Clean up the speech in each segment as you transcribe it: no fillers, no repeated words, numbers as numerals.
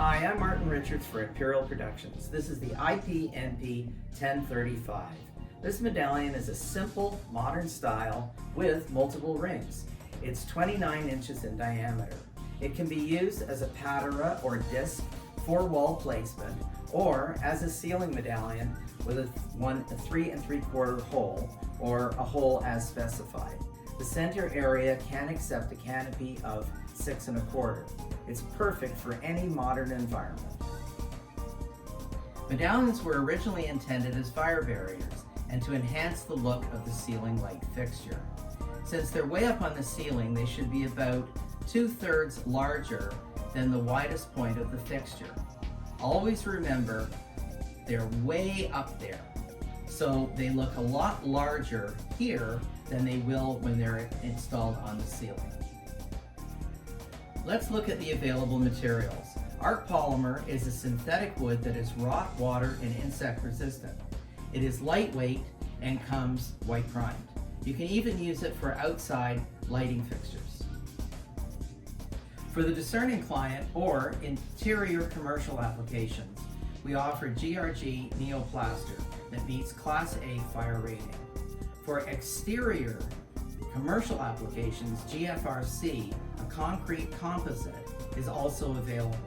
Hi, I'm Martin Richards for Imperial Productions. This is the IPNP1035. This medallion is a simple, modern style with multiple rings. It's 29 inches in diameter. It can be used as a patera or disc for wall placement, or as a ceiling medallion with a 3 3/4 hole, or a hole as specified. The center area can accept a canopy of 6 1/4. It's perfect for any modern environment. Medallions were originally intended as fire barriers and to enhance the look of the ceiling light fixture. Since they're way up on the ceiling, they should be about 2/3 larger than the widest point of the fixture. Always remember, they're way up there, so they look a lot larger here than they will when they're installed on the ceiling. Let's look at the available materials. ArchPolymer is a synthetic wood that is rot, water, and insect resistant. It is lightweight and comes white primed. You can even use it for outside lighting fixtures. For the discerning client or interior commercial applications, we offer GRG Neoplaster that meets Class A fire rating. For exterior commercial applications, GFRC, a concrete composite, is also available.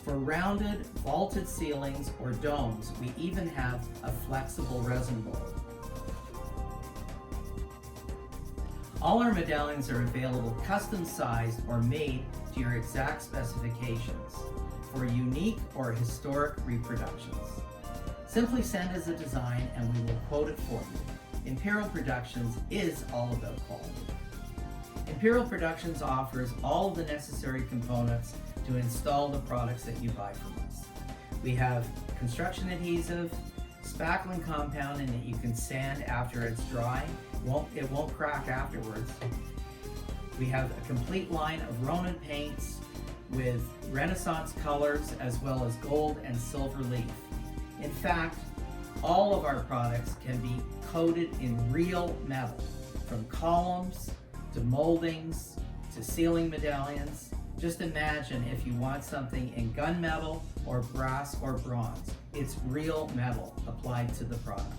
For rounded, vaulted ceilings or domes, we even have a flexible resin mold. All our medallions are available custom sized or made to your exact specifications for unique or historic reproductions. Simply send us a design and we will quote it for you. Imperial Productions is all about quality. Imperial Productions offers all of the necessary components to install the products that you buy from us. We have construction adhesive, spackling compounding that you can sand after it's dry. It won't crack afterwards. We have a complete line of Ronin paints with Renaissance colors as well as gold and silver leaf. In fact, all of our products can be coated in real metal, from columns to moldings to ceiling medallions. Just imagine if you want something in gunmetal or brass or bronze. It's real metal applied to the product.